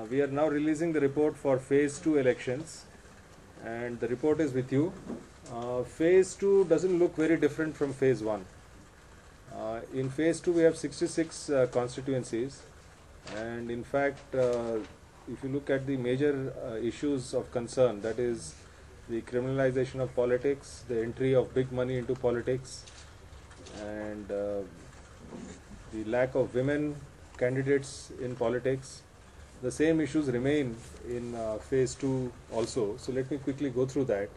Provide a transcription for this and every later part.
We are now releasing the report for phase 2 elections, and the report is with you. Phase 2 doesn't look very different from phase 1. In phase 2 we have 66 constituencies, and in fact if you look at the major issues of concern, that is the criminalization of politics, the entry of big money into politics, and the lack of women candidates in politics, the same issues remain in phase 2 also. So let me quickly go through that.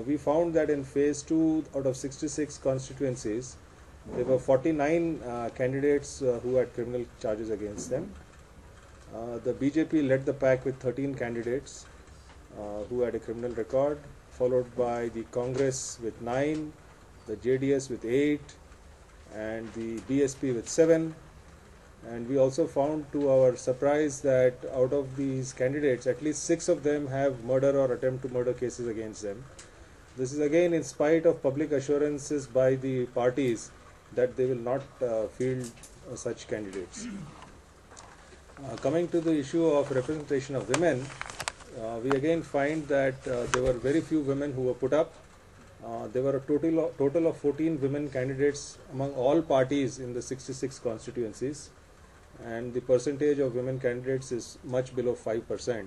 We found that in phase 2, out of 66 constituencies, there were 49 candidates who had criminal charges against them. The BJP led the pack with 13 candidates who had a criminal record, followed by the Congress with 9, the JDS with 8, and the BSP with 7. And we also found, to our surprise, that out of these candidates, at least 6 of them have murder or attempt to murder cases against them. This is again in spite of public assurances by the parties that they will not field such candidates. Coming to the issue of representation of women, we again find that there were very few women who were put up. There were a total of 14 women candidates among all parties in the 66 constituencies, and the percentage of women candidates is much below 5%,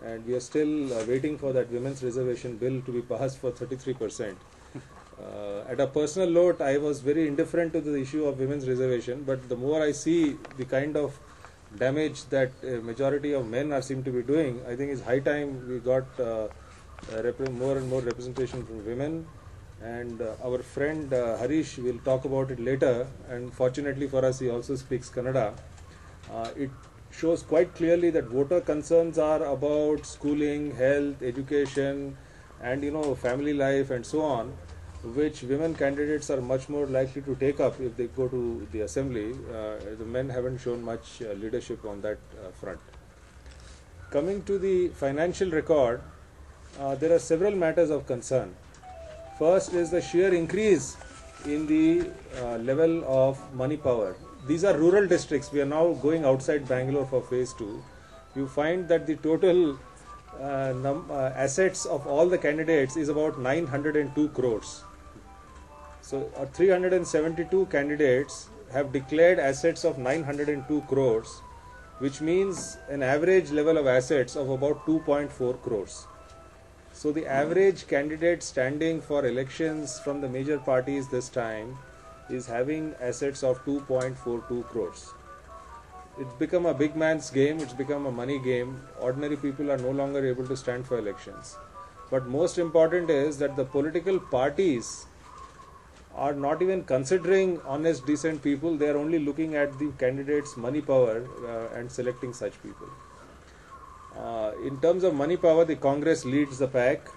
and we are still waiting for that women's reservation bill to be passed for 33%. At a personal note, I was very indifferent to the issue of women's reservation, but the more I see the kind of damage that a majority of men seem to be doing, I think it's high time we got more and more representation from women. And our friend Harish will talk about it later, and fortunately for us, he also speaks Kannada. It shows quite clearly that voter concerns are about schooling, health, education, and family life and so on, which women candidates are much more likely to take up if they go to the assembly. The men haven't shown much leadership on that front. Coming to the financial record, there are several matters of concern. First is the sheer increase in the level of money power. These are rural districts. We are now going outside Bangalore for phase 2. You find that the total assets of all the candidates is about 902 crores. So 372 candidates have declared assets of 902 crores, which means an average level of assets of about 2.4 crores. So the average candidate standing for elections from the major parties this time is having assets of 2.42 crores. It's become a big man's game, it's become a money game. Ordinary people are no longer able to stand for elections. But most important is that the political parties are not even considering honest, decent people. They are only looking at the candidates' money power and selecting such people. In terms of money power, the Congress leads the pack.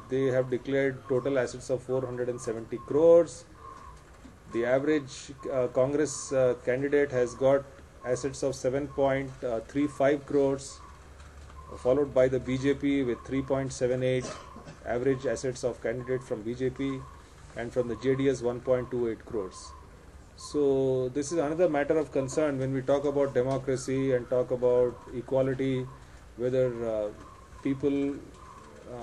They have declared total assets of 470 crores. The average Congress candidate has got assets of 7.35 crores, followed by the BJP with 3.78, average assets of candidate from BJP, and from the JDS 1.28 crores. So this is another matter of concern when we talk about democracy and talk about equality, whether people,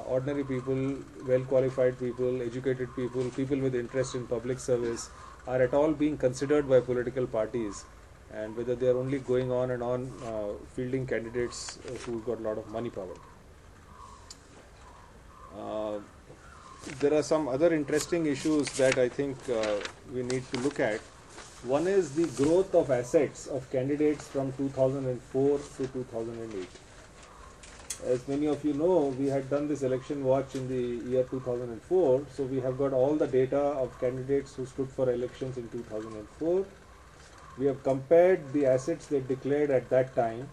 ordinary people, well-qualified people, educated people, people with interest in public service are at all being considered by political parties, and whether they are only going on and on fielding candidates who got a lot of money power. There are some other interesting issues that I think we need to look at. One is the growth of assets of candidates from 2004 to 2008. As many of you know, we had done this election watch in the year 2004, so we have got all the data of candidates who stood for elections in 2004. We have compared the assets they declared at that time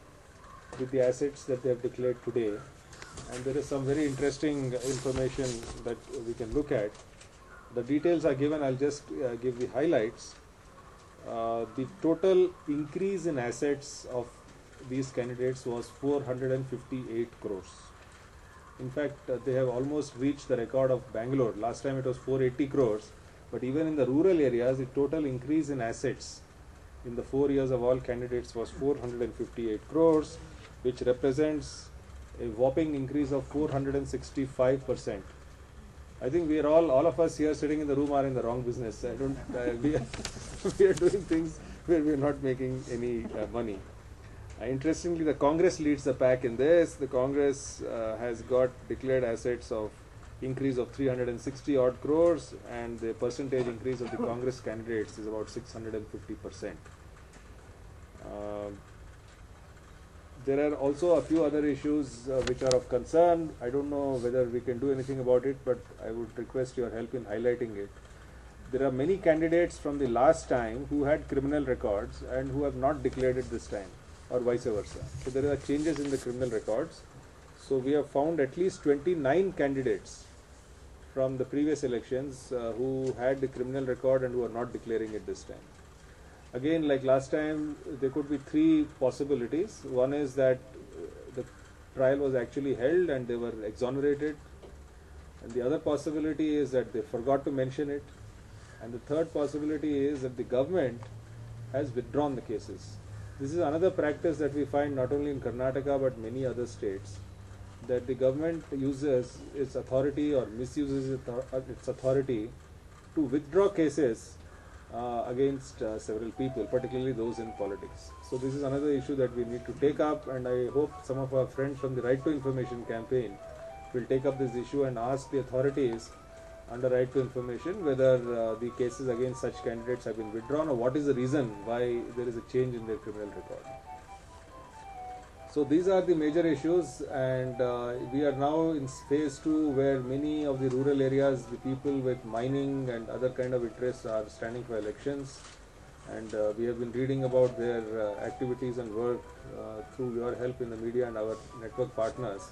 with the assets that they have declared today, and there is some very interesting information that we can look at. The details are given, I'll just give the highlights. The total increase in assets of these candidates was 458 crores. In fact, they have almost reached the record of Bangalore. Last time it was 480 crores, but even in the rural areas, the total increase in assets in the 4 years of all candidates was 458 crores. which represents a whopping increase of 465%. I think we are all of us here sitting in the room are in the wrong business. We are, we are doing things where we are not making any money. Interestingly, the Congress leads the pack in this. The Congress has got declared assets of increase of 360 odd crores, and the percentage increase of the Congress candidates is about 650%. There are also a few other issues which are of concern. I don't know whether we can do anything about it, but I would request your help in highlighting it. There are many candidates from the last time who had criminal records and who have not declared it this time, or vice versa. So there are changes in the criminal records. So we have found at least 29 candidates from the previous elections who had the criminal record and who are not declaring it this time. Again, like last time, there could be three possibilities. One is that the trial was actually held and they were exonerated. And the other possibility is that they forgot to mention it. And the third possibility is that the government has withdrawn the cases. This is another practice that we find not only in Karnataka but many other states, that the government uses its authority or misuses its authority to withdraw cases against several people, particularly those in politics. So this is another issue that we need to take up, and I hope some of our friends from the Right to Information campaign will take up this issue and ask the authorities under Right to Information whether the cases against such candidates have been withdrawn, or what is the reason why there is a change in their criminal record. So these are the major issues, and we are now in phase 2, where many of the rural areas, the people with mining and other kind of interests are standing for elections, and we have been reading about their activities and work through your help in the media and our network partners.